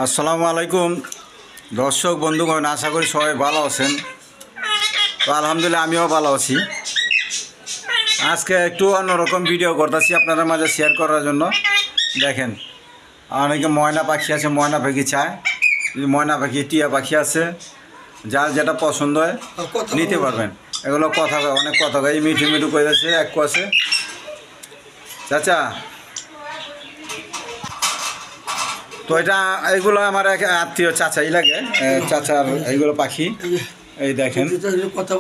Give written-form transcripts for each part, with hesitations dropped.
আসসালামু আলাইকুম দর্শক বন্ধুগণ, আশা করি সবাই ভালো আছেন। তো আলহামদুলিল্লাহ আমিও ভালো আছি। আজকে একটু অন্যরকম ভিডিও করতেছি আপনাদের মাঝে শেয়ার করার জন্য। দেখেন, অনেকে ময়না পাখি আছে, ময়না পাখি চায়, ময়না পাখি, টিয়া পাখি আছে, যার যেটা পছন্দ হয় নিতে পারবেন। এগুলো কথা কয়, অনেক কথা কয়, মিঠু মিঠু করে যাচ্ছে এক আছে। চাচা, তো এটা এইগুলো আমার এক আত্মীয় চাচাই লাগে, চাচার এইগুলো পাখি। এই দেখেন,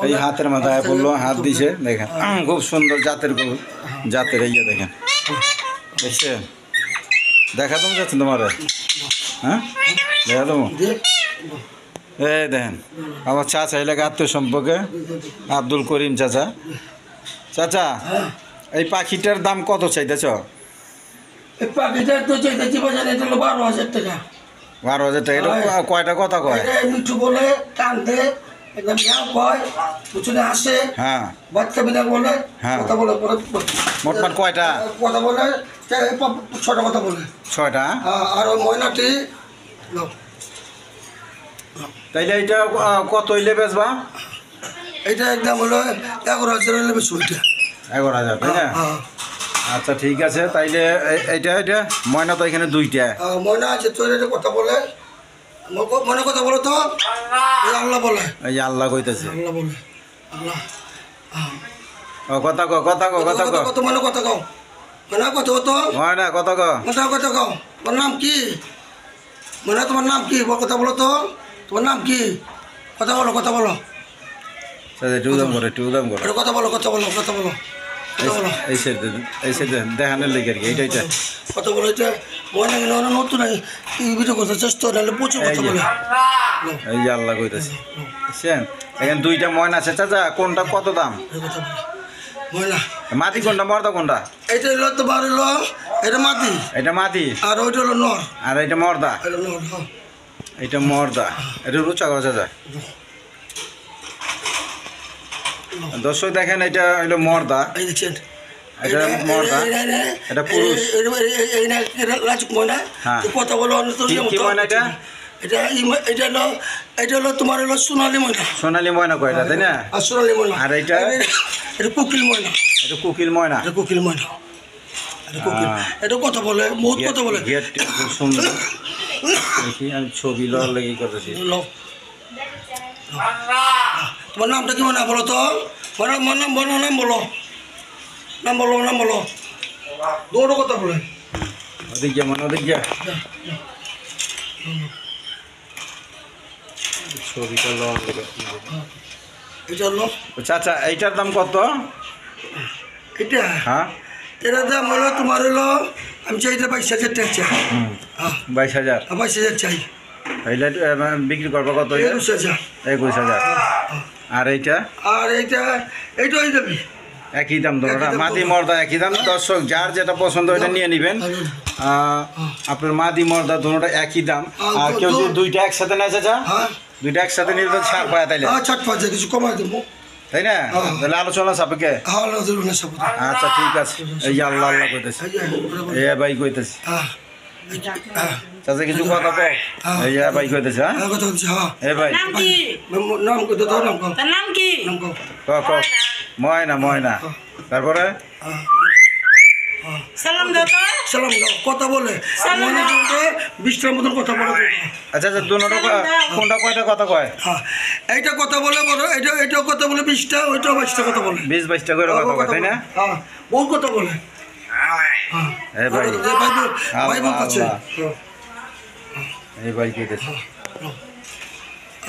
এই হাতের মাথায় পড়লো, হাত দিছে, দেখেন খুব সুন্দর জাতের জাতের। এই দেখেন, দেখছেন, দেখা তুমি যাচ্ছেন তোমার, হ্যাঁ দেখা তুমি। এই দেখেন আমার চাচা, এই লাগে আত্মীয় সম্পর্কে আব্দুল করিম চাচা। চাচা, এই পাখিটার দাম কত চাইতেছ? এই পাখিটার তো চাইতেছি বাজারে, এটা হলো 12,000 টাকা। 12,000 টাকা? এটা কয়টা কথা কয়? মিঠু বলে, কান্দে, একদম মিয়াও কয়, পিছনে আসে, হ্যাঁ, বাচ্চা বিনা বলে, হ্যাঁ। কথা বলে, মোটমাট কয়টা? কথা বলে, 6টা কথা বলে। 6টা? আর ওই ময়নাটি তাইলে এইটা কত হইলে বেচবা? এইটা একদম হলো 11,000 হইলে বেশি। ওইটা 11,000, তাই না? আচ্ছা ঠিক আছে। তাইলে এইটা ময়না তো এখানে 2টা ময়না আছে, তোর এটা কথা বলে, মনে কথা বলো তো, আল্লাহ বলে, এই যে আল্লাহ কইতেছে, আল্লাহ বলে, আল্লাহ। কথা কও, কথা কও, কথা কও, কত মনে কথা কও, মনে কথা তো ময়না কথা কও, কথা কও। তোমার নাম কি? মনে তোমার নাম কি? কথা বলো তো, তোমার নাম কি? কথা বলো, কথা বলো, টুদাম করে, টুদাম করে, কথা বলো, কথা বলো, কথা বলো, কথা বলো। এই সাইড দেখানোর লেগে আর কি। এইটা কথা বলো। এটা মনে গেলে নতুন ভিডিও করতে চেষ্টা হলে প্রচুর কথা বলে। এই যে আল্লাহ কইতেছে, বুঝছেন? এখানে 2টা ময়না আছে। চাচা, কোনটা কত দাম? কথা বলে ময়না। মাটি কোনটা, মর্দা কোনটা? এটা হলো তোমার হলো, এটা মাটি, এটা মাটি, আর ওইটা হলো নর, আর এটা মর্দা। এটা নর। এটা মর্দা। এটা রুচা করা চাচা। দর্শক দেখেন, এটা হইলো মর্দা, এই দেখছেন, এটা মর্দা, এটা পুরুষ। লাজুক ময়না। হ্যাঁ। কথা বলো, কি ময়না এটা? এটা হলো তোমার হলো সোনালী ময়না। সোনালী ময়না কয়টা, তাই না? আর সোনালী ময়না। আর এটা এটা কোকিল ময়না। এটা কোকিল ময়না। এটা কোকিল ময়না। এটা কোকিল। এটা কথা বলে, বহুত কথা বলে। গেটটি খুব সুন্দর। দেখি আমি ছবি লওয়ার লেগে করতেছি। তোমার নামটা কি মনে বলো তো? নাম বলো, নাম বলো, নাম বলো, নাম বলো। দৌড়ো কথা বলে। ওদিক গিয়া, মানে ওদিক গিয়া ছবিটা লওয়ার লেগে। এটা হলো চাচা, এইটার দাম কত? এটা, হ্যাঁ, এটার দাম হলো তোমার হলো, আমি চাই এটা 22,000 টাকা চাই। 22,000? 22,000 চাই। এইটা বিক্রি করবো কত? 21,000। 21,000। আর এইটা? আর এইটা হয়ে যাবি একই দাম ধরো না? মাদি মর্দা একই দাম। দর্শক, যার যেটা পছন্দ ওইটা নিয়ে নেবেন। আপনার মাদি মর্দা দুটোটা একই দাম। আর কেউ যদি 2টা একসাথে নেয় চাচা, 2টা একসাথে নিলে তো ছাড় পায়, তাইলে ছাড় পাওয়া কিছু কমাই দেবো, তাই না? তাহলে আলোচনা সাপেক্ষে। আচ্ছা ঠিক আছে। এই যে আল্লাহ আল্লাহ কইতেছে, এ ভাই কইতেছে। চাচা কিছু কথা কও। এই যে ভাই কইতেছে। হ্যাঁ, এ ভাই নাম কত? নাম কি? ক ময়না, ময়না। তারপরে সালাম দাও, সালাম দাও, কথা বলে, 20টার মতন কথা বলে। আচ্ছা আচ্ছা, দুটোটা কোনটা কয়টা কথা কয়? হ্যাঁ, এইটা কথা বলে বড়, এটাও কথা বলে 20টা, ওইটাও 22টা কথা বলে। 20-22টা করে কথা কয়, তাই না? হ্যাঁ, বহু কথা বলে। এই ভাই, ভাই বলতেছে। এই ভাই কইতেছে।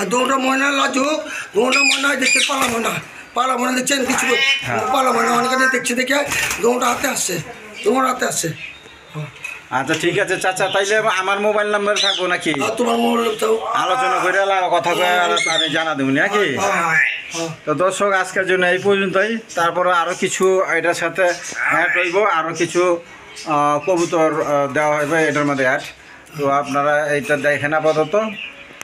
আর দুটা ময়না লাজুক, দুটা ময়না দেখছে, পালা ময়না, পালা ময়না দেখছেন কিছু, পালা ময়না অনেকে দেখছে, দেখে দুটা হাতে আসছে, তোমার হাতে আসছে। আচ্ছা ঠিক আছে চাচা, তাইলে আমার মোবাইল নাম্বার থাকবো নাকি? তোমার মোবাইল আলোচনা করে কথা কয়ে আমি জানা দেবো নাকি? তো দর্শক, আজকের জন্য এই পর্যন্তই। তারপরে আরও কিছু এটার সাথে অ্যাড হইব, আরও কিছু কবুতর দেওয়া হবে এটার মধ্যে অ্যাড। তো আপনারা এইটা দেখেন আপাতত।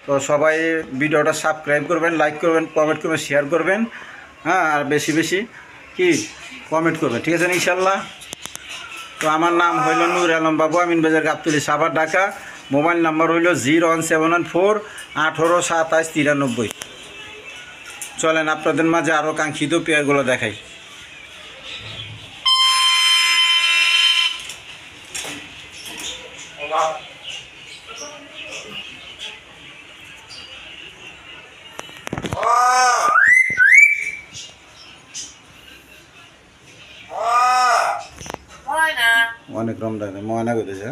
তো সবাই ভিডিওটা সাবস্ক্রাইব করবেন, লাইক করবেন, কমেন্ট করবেন, শেয়ার করবেন। হ্যাঁ, আর বেশি বেশি কি কমেন্ট করবেন, ঠিক আছে ইনশাল্লাহ। তো আমার নাম হইল নূর আলম বাবু, আমিন বাজার, গাবতলী, সাভার, ঢাকা। মোবাইল নাম্বার হইল 01714 18 27 93। চলেন আপনাদের মাঝে আরও কাঙ্ক্ষিত পেয়ারগুলো দেখাই। অনেক রম দেয় ময়না করতেছে।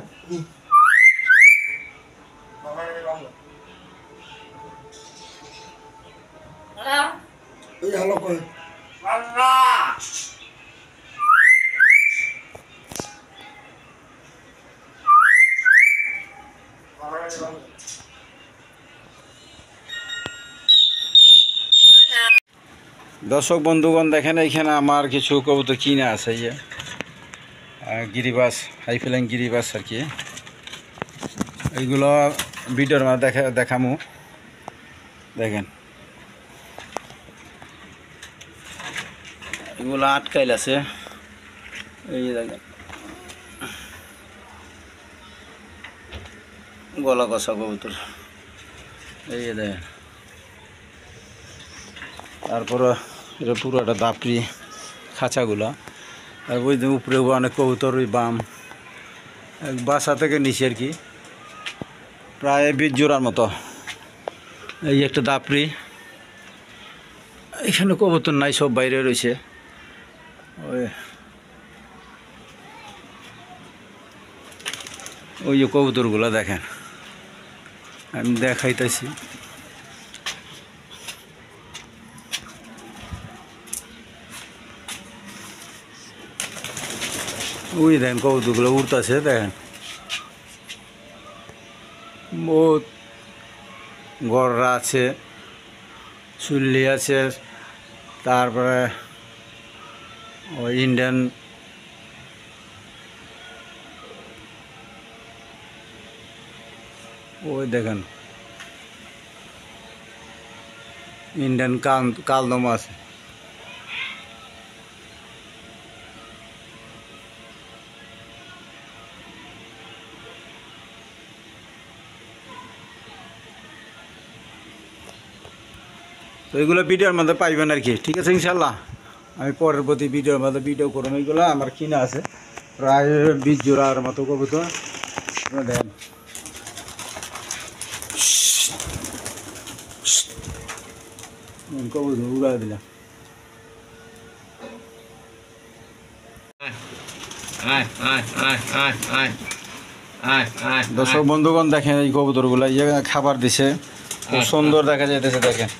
এই হলো কই দর্শক বন্ধুগণ দেখেন এইখানে আমার কিছু কবুতর কিনা আছে, ইয়ে গিরিবাস, হাই ফ্লাইং গিরিবাস আর কি। এইগুলো ভিডিওর মধ্যে দেখামু। দেখেন এগুলো আটকাইল আছে, এই দেখেন গলা কষা কবুতর, এই দেখেন। তারপর এটা পুরো একটা দাপড়ি খাঁচাগুলো। আর ওই যে উপরে অনেক কবুতর, ওই বাম বাসা থেকে নিচে আর কি, প্রায় 20 জোড়ার মতো। এই একটা দাপড়ি, এখানে কবুতর নাই, সব বাইরে রয়েছে। ওই যে কবুতরগুলো দেখেন, আমি দেখাইতেছি। ওই দেখেন কবুতরগুলো উড়তেছে, দেখেন বহুত গররা আছে, চুল্লি আছে, তারপরে ওই ইন্ডিয়ান ওই দেখেন ইন্ডিয়ান কালদম আছে। তো এগুলো ভিডিওর মধ্যে পাইবেন আর কি, ঠিক আছে ইনশাল্লাহ। আমি পরের প্রতি ভিডিওর মধ্যে ভিডিও করুন। এইগুলো আমার কিনা আছে প্রায় 20 জোড়ার মতো কবুতর। দেখেন কবুতর উড়া দিলাম। দর্শক বন্ধুগণ দেখেন এই কবুতরগুলো ইয়ে খাবার দিছে, খুব সুন্দর দেখা যাইতেছে। দেখেন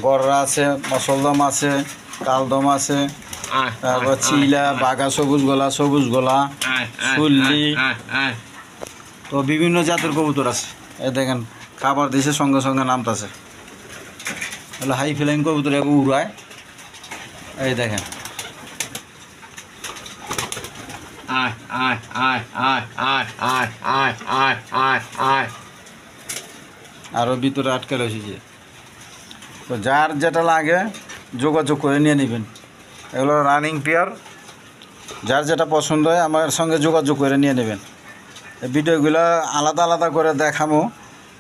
গররা আছে, মসলদম আছে, কালদম আছে, তারপর চিলা, বাঘা, সবুজ গলা, চুল্লি, তো বিভিন্ন জাতের কবুতর আছে। এই দেখেন খাবার দিছে, সঙ্গে সঙ্গে নামতেছে। তাহলে হাই ফ্লাইং কবুতর এগো উড়ায়, এই দেখেন। আরও ভিতরে আটকে রয়েছে যে, তো যার যেটা লাগে যোগাযোগ করে নিয়ে নেবেন। এগুলো রানিং পেয়ার, যার যেটা পছন্দ হয় আমার সঙ্গে যোগাযোগ করে নিয়ে নেবেন। এই ভিডিওগুলো আলাদা আলাদা করে দেখামো,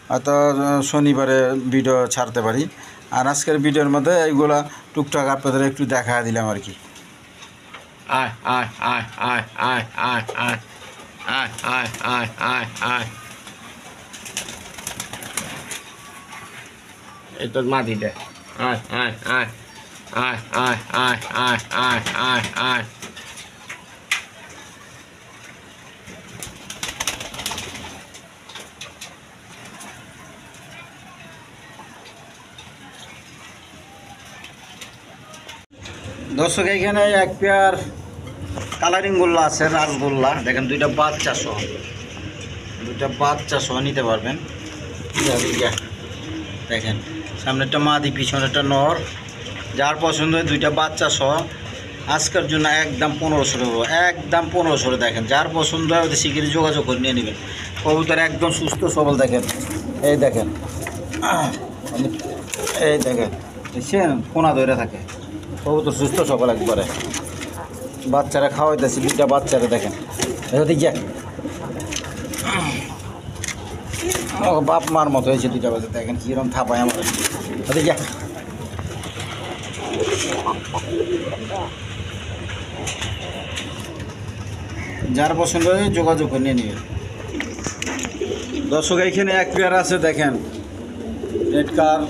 হয়তো শনিবারে ভিডিও ছাড়তে পারি। আর আজকের ভিডিওর মধ্যে এইগুলা টুকটাক আপনাদের একটু দেখা দিলাম আর কি। এটা মাটি দে দর্শক এইখানে এক পেয়ার কালারিং গোল্লা আছে, রাসগোল্লা। দেখেন দুইটা বাচ্চা সহ নিতে পারবেন। দেখেন সামনেরটা মাদি, পিছনেরটা নর। যার পছন্দ হয় দুইটা বাচ্চা সহ আজকের জন্য একদম 1500 দেবো, একদম 1500। দেখেন যার পছন্দ হয় ওদের শিগগিরই যোগাযোগ করে নিয়ে নেবেন। কবুতর একদম সুস্থ সবল। দেখেন এই দেখেন, এই দেখেন দেখছেন কোনা ধরে থাকে, কবুতর সুস্থ সবল একবারে। বাচ্চারা খাওয়াইতেছি, দুইটা বাচ্চারা দেখেন, দেখো দেখ বাপ মার মতো হয়েছে 2টা বাজে, দেখেন কীরকম থাপায় আমার। যা যার পছন্দ হয় যোগাযোগ করে নিয়ে নেবেন। দর্শক এইখানে এক পেয়ার আছে দেখেন, রেড কালার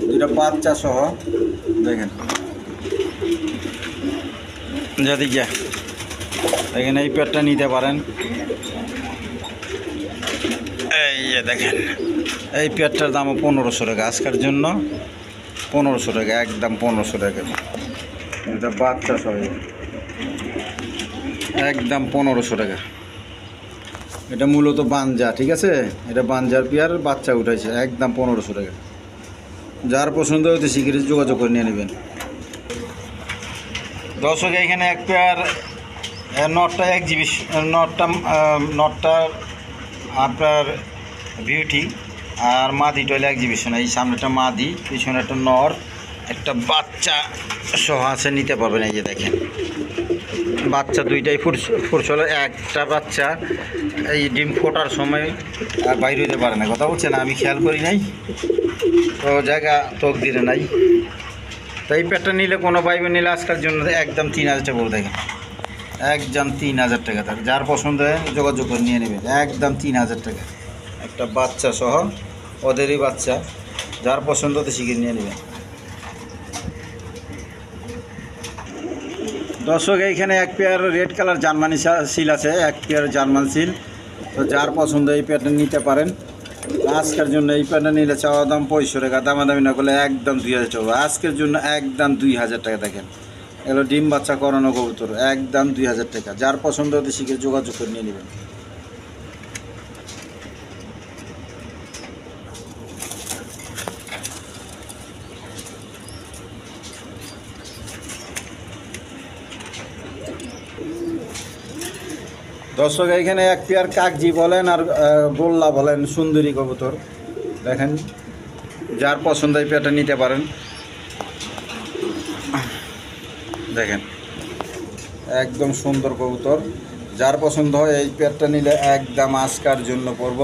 2টা বাচ্চা সহ দেখেন। যদি যা এখানে এই পেয়ারটা নিতে পারেন। এই যে দেখেন এই পেয়ারটার দামও 1500 টাকা, আজকের জন্য 1500 টাকা, একদম 1500 টাকা। এটা বাচ্চা সহ একদম 1500 টাকা। এটা মূলত বাঞ্জা, ঠিক আছে, এটা বাঞ্জার পেয়ার বাচ্চা উঠাইছে, একদম 1500 টাকা। যার পছন্দ হয়তো শিগগিরই যোগাযোগ করে নিয়ে নেবেন। দর্শক এখানে এক পেয়ার নটটা এক্সিবিশন, নটটা আপনার বিউটি আর মাদিটা হলো এক্সিবিশন। এই সামনেটা মাদি, পিছনে একটা নর, একটা বাচ্চা সহ আছে, নিতে পারবেন। এই যে দেখেন বাচ্চা 2টাই ফুটছিল, একটা বাচ্চা এই ডিম ফোটার সময় বাইরে হইতে পারে না, কথা বলছে না, আমি খেয়াল করি নাই তো, জায়গা তোক দিলে নাই। তো এই পেটটা নিলে কোনো বাইবে নিলে আজকের জন্য একদম 3000 টাকা বলে, দেখেন একদম 3000 টাকা। তার যার পছন্দ হয় যোগাযোগ করে নিয়ে নেবেন, একদম 3000 টাকা। একটা বাচ্চা সহ, ওদেরই বাচ্চা, যার পছন্দ হতে শিখে নিয়ে নেবেন। দর্শক এইখানে এক pair red colour Germany seal আছে, এক পেয়ার জার্মান সিল। তো যার পছন্দ এই পেয়ারটা নিতে পারেন। আজকের জন্য এই পেয়ারটা নিলে চাওয়া দাম 500 টাকা, দামাদামি না করলে একদম 2000 টাকা। আজকের জন্য একদম 2000 টাকা। দেখেন এগুলো ডিম বাচ্চা করানো কবুতর, একদম 2000 টাকা। যার পছন্দ হতে শিখে যোগাযোগ করে নিয়ে নেবেন। দর্শক এইখানে এক পেয়ার কাকজি বলেন আর গোল্লা বলেন, সুন্দরী কবুতর দেখেন। যার পছন্দ এই পেয়ারটা নিতে পারেন। দেখেন একদম সুন্দর কবুতর, যার পছন্দ হয় এই পেয়ারটা নিলে একদম আজকের জন্য পড়ব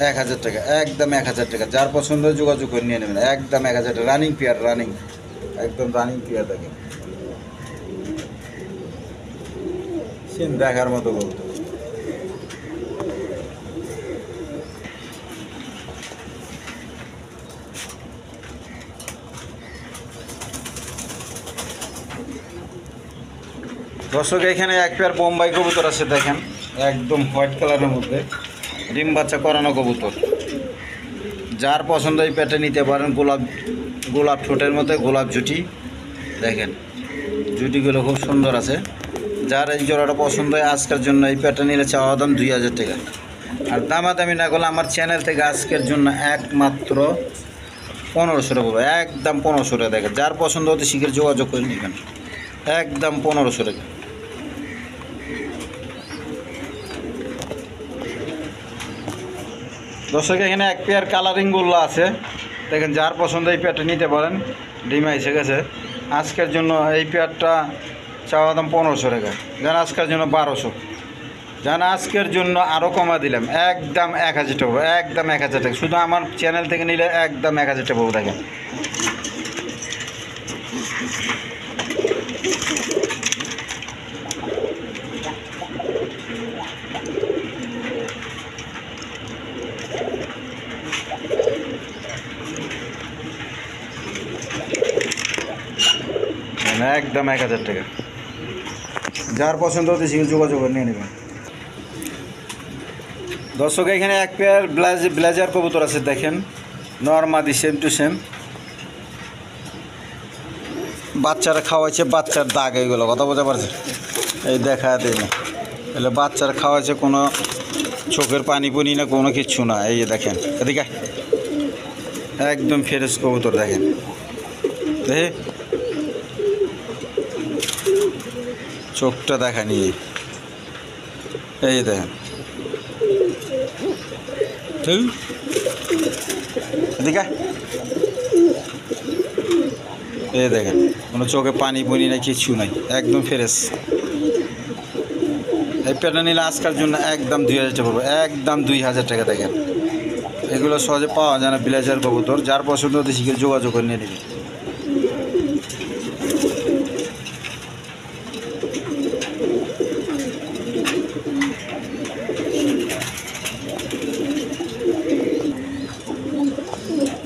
1000 টাকা, একদম 1000 টাকা। যার পছন্দ হয় যোগাযোগ করে নিয়ে নেবেন, একদম 1000 টাকা। রানিং পেয়ার, রানিং, একদম রানিং পেয়ার। দেখেন সিন দেখার মতো কবুতর। দর্শক এখানে এক পেয়ার বোম্বাই কবুতর আছে দেখেন, একদম হোয়াইট কালারের মধ্যে, ডিম বাচ্চা করানো কবুতর। যার পছন্দ এই পেটে নিতে পারেন। গোলাপ ঠোঁটের মধ্যে গোলাপ জুটি, দেখেন জুটিগুলো খুব সুন্দর আছে। যার এই জোড়াটা পছন্দ হয় আজকের জন্য এই পেটে নিলে চাওয়া দাম 2000 টাকা। আর দামাদামি না করলে আমার চ্যানেল থেকে আজকের জন্য একমাত্র 1500 টাকা, একদম 1500 টাকা। দেখেন যার পছন্দ হতে শীঘ্র যোগাযোগ করে নেবেন, একদম 1500 টাকা। দর্শক এখানে এক পেয়ার কালারিং গোল্লা আছে দেখেন, যার পছন্দ এই পেয়ারটা নিতে পারেন। ডিমা এসে গেছে। আজকের জন্য এই পেয়ারটা চাওয়া দাম 1500 টাকা, যেন আজকের জন্য 1200, যেন আজকের জন্য আরও কমা দিলাম, একদম 1000 টাকা, একদম 1000 টাকা। শুধু আমার চ্যানেল থেকে নিলে একদম 1000 টাকা পাবো। দেখেন একদম 1000 টাকা। যার পছন্দ হতে সেখানে যোগাযোগ করে নিয়ে নেবেন। দর্শক এখানে এক পেয়ার ব্লেজার কবুতর আছে দেখেন, নর্মাদি সেম টু সেম। বাচ্চারা খাওয়াইছে, বাচ্চার দাগ এইগুলো, কথা বলতে পারছে, এই দেখা দেয় না, এলে বাচ্চারা খাওয়াইছে, কোনো চোখের পানি পুনি না, কোনো কিচ্ছু না। এই যে দেখেন এদিকে একদম ফ্রেশ কবুতর। দেখেন দেখে চোখটা দেখা নিয়ে, এই দেখেন এদিকে, এই দেখেন কোনো চোখে পানি পুনি নাই, কিচ্ছু নাই, একদম ফ্রেশ। এই পেটা নিলে আজকের জন্য একদম 2000 টাকা পড়বে, একদম 2000 টাকা। দেখেন এগুলো সহজে পাওয়া যায় না ব্লেজার কবুতর, যার পছন্দ হতে শিখে যোগাযোগ করে নিয়ে নেবে।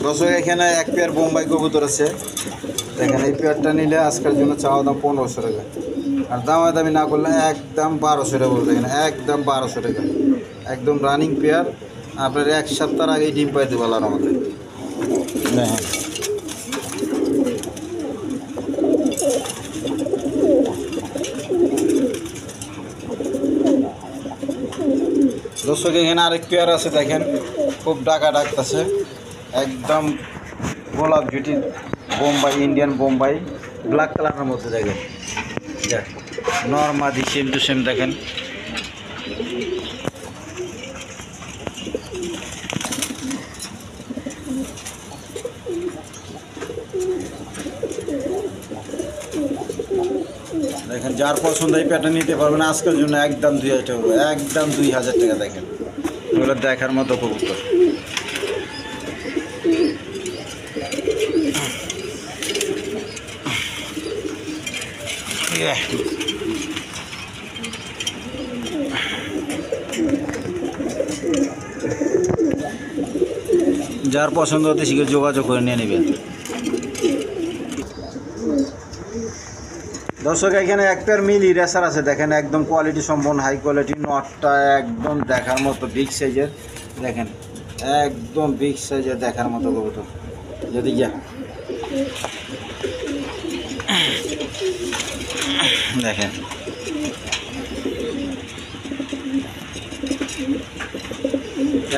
দর্শক এখানে এক পেয়ার বোম্বাই কবুতর আছে দেখেন, এই পেয়ারটা নিলে আজকের জন্য চাওয়া দাম 1500 টাকা, আর দামাদামি না করলে একদম 1200 টাকা বলতে, এখানে একদম 1200 টাকা, একদম রানিং পেয়ার। আপনার 1 সপ্তাহ আগেই ডিম পাইতে পারলাম আমাদের। দেখেন দর্শক এখানে আরেক পেয়ার আছে দেখেন, খুব ডাকা ডাকতেছে, একদম গোলাপ জুটি বোম্বাই, ইন্ডিয়ান বোম্বাই, ব্ল্যাক কালারের মধ্যে দেখেন, নর্মাদি সেম টু সেম দেখেন। দেখেন যার পছন্দ এই প্যাটার্ন নিতে পারবেন আজকের জন্য একদম 2000 টাকা, একদম 2000 টাকা। দেখেন এগুলো দেখার মতো কবুতর। যার পছন্দ হতে শিখে যোগাযোগ করে নিয়ে নেবেন। দর্শক এখানে এক পেয়ার মিল ইরেসার আছে দেখেন, একদম কোয়ালিটি সম্পন্ন, হাই কোয়ালিটি, নটটা একদম দেখার মতো বিগ সাইজের দেখেন, একদম বিগ সাইজের দেখার মতো কবুতর। যদি দেখেন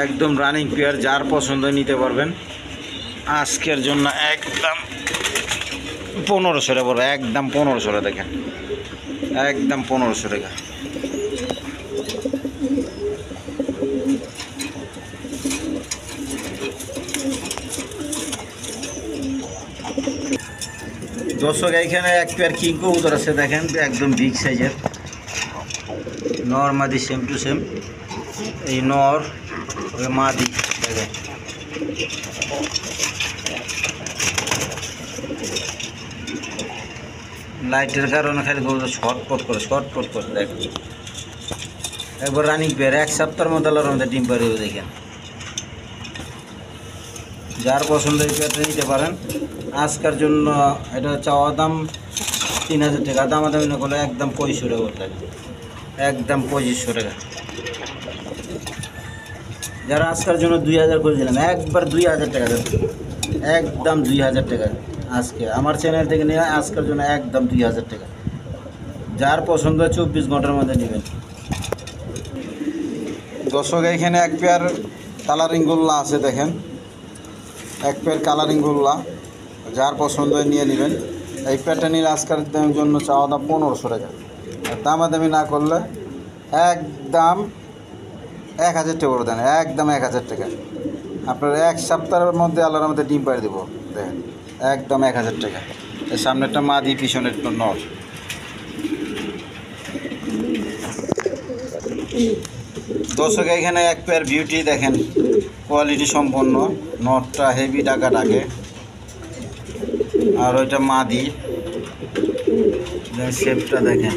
একদম রানিং পেয়ার, যার পছন্দ নিতে পারবেন আজকের জন্য একদম 1500 টাকা পড়বে, একদম 1500 টাকা। দেখেন একদম 1500 টাকা। দর্শক এইখানে এক পেয়ার কিং কবুতর আছে দেখেন, একদম বিগ সাইজের, নর মাদি সেম টু সেম, এই নর মাদি দেখেন। লাইটের কারণে খালি কবুতর শর্টপট করে দেখেন, একবার রানিং পেয়ার, 1 সপ্তাহের মধ্যে আল্লাহর মধ্যে ডিম পাড়বে। দেখেন যার পছন্দ এই পেয়ারটা নিতে পারেন আজকের জন্য। এটা চাওয়া দাম 3000 টাকা, দামাদামি না করলে একদম 2500 টাকা করতে, একদম 2500 টাকা। যারা আজকের জন্য 2000 করে দিলাম, একবার 2000 টাকা দেবেন, একদম 2000 টাকা আজকে আমার চ্যানেল থেকে নিয়ে আজকের জন্য একদম 2000 টাকা। যার পছন্দ 24 ঘন্টার মধ্যে নেবেন। দর্শক এখানে এক পেয়ার কালারিং গোল্লা আছে দেখেন, এক পেয়ার কালারিং গোল্লা, যার পছন্দ নিয়ে নেবেন। এই পেয়ারটা নিলে আজকের জন্য চাওয়া দাম 1500 টাকা, আর দামাদামি না করলে একদম 1000 টাকা করে দেন, একদম 1000 টাকা। আপনার 1 সপ্তাহের মধ্যে আল্লাহর মধ্যে ডিম পাড়ি দেবো। দেখেন একদম 1000 টাকা। এর সামনেরটা মাদি, পিছনের নর। দর্শক এখানে এক পেয়ার বিউটি দেখেন, কোয়ালিটি সম্পন্ন, নটটা হেভি টাকা ডাকে, আর ওইটা মাদি, শেপটা দেখেন।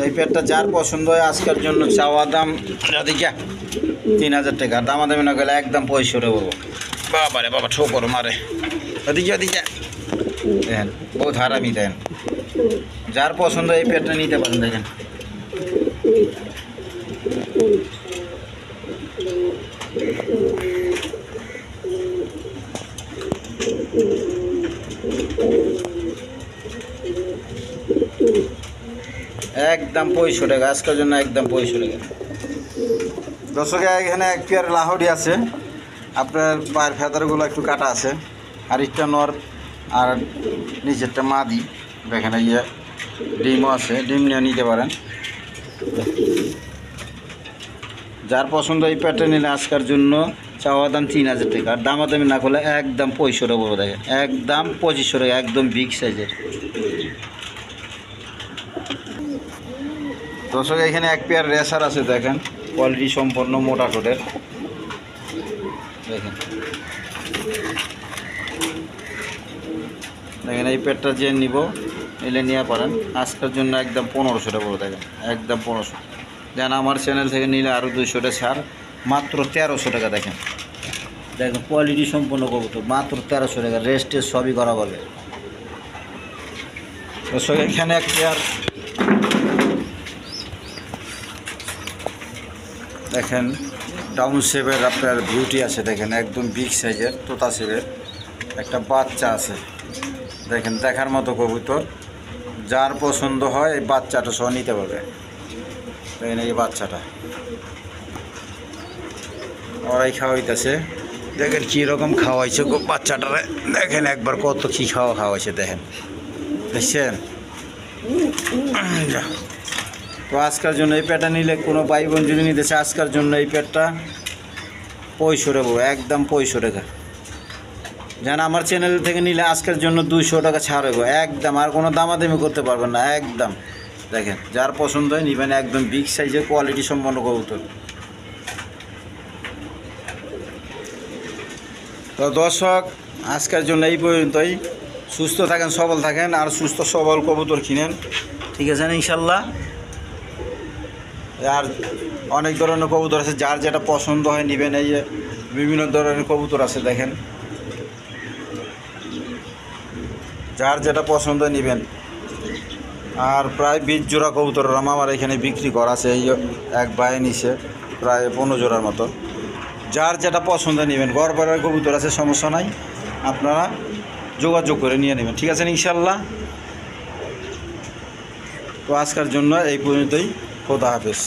এই পেয়ারটা যার পছন্দ হয় আজকের জন্য চাওয়া দাম 3000 টাকা, দামাদামি না গেলে একদম 2500 টাকা বলবো। বাবারে বাবা ঠোকর মারে, ওদিকে দেখেন বহুত হারামি। দেন যার পছন্দ এই পেয়ারটা নিতে পারেন। দেখেন একদম 2500 টাকা আজকের জন্য, একদম 2500 টাকা। দর্শক এখানে এক পেয়ার লাহোরি আছে, আপনার পায়ের ফেদারগুলো একটু কাটা আছে, আর একটা নর আর নিচেরটা মাদি। দেখেন এই যে ডিমও আছে, ডিম নিয়ে নিতে পারেন। যার পছন্দ এই পেয়ারটা নিলে আজকের জন্য চাওয়া দাম 3000 টাকা, আর দামাদামি না করলে একদম 2500 টাকা বলবো। দেখেন একদম 2500 টাকা, একদম বিগ সাইজের। দর্শক এখানে এক পেয়ার রেসার আছে, দেখেন কোয়ালিটি সম্পন্ন মোটা ঠোঁটের, দেখেন দেখেন এই পেয়ারটা যে নিব নিলে নিয়ে পারেন। আজকের জন্য একদম 1500 টাকা, দেখেন একদম 1500। যেন আমার চ্যানেল থেকে নিলে আরও 200 ছাড়, মাত্র 1300 টাকা। দেখেন দেখেন কোয়ালিটি সম্পন্ন কবুতর, মাত্র 1300 টাকা, রেস্টে সবই করা বলে। দর্শক এখানে এক পেয়ার দেখেন ডাউন শেপের আপনার বিউটি আছে, দেখেন একদম বিগ সাইজের তোতা শেপের একটা বাচ্চা আছে, দেখেন দেখার মতো কবুতর। যার পছন্দ হয় এই বাচ্চাটা সহ নিতে পারবে। দেখেন এই বাচ্চাটা ওরাই খাওয়াইতেছে, দেখেন কীরকম খাওয়াইছে বাচ্চাটারে, দেখেন একবার কত কী খাওয়াইছে, দেখেন দেখছেন। তো আজকের জন্য এই পেটটা নিলে কোনো ভাই বোন যদি নিতে চায়, আজকের জন্য এই পেটটা 65 টাকা, একদম 65 টাকা। যেন আমার চ্যানেল থেকে নিলে আজকের জন্য 200 টাকা ছাড় হইব একদম, আর কোনো দামাদামি করতে পারবেন না একদম। দেখেন যার পছন্দ হয় নিবেন, একদম বিগ সাইজের কোয়ালিটি সম্পন্ন কবুতর। তো দর্শক আজকের জন্য এই পর্যন্তই। সুস্থ থাকেন, সবল থাকেন, আর সুস্থ সবল কবুতর কিনেন, ঠিক আছে না ইনশাল্লাহ। আর অনেক ধরনের কবুতর আছে, যার যেটা পছন্দ হয় নেবেন। এই যে বিভিন্ন ধরনের কবুতর আছে, দেখেন যার যেটা পছন্দ হয় নেবেন। আর প্রায় 20 জোড়া কবুতর আমার এখানে বিক্রি করা আছে, এই এক ভাই নিছে প্রায় 15 জোড়ার মতো। যার যেটা পছন্দ নেবেন, গড় কবুতর আছে, সমস্যা নাই, আপনারা যোগাযোগ করে নিয়ে নেবেন, ঠিক আছে ইনশাল্লাহ। তো আজকের জন্য এই পর্যন্তই, খোদা হাফেজ।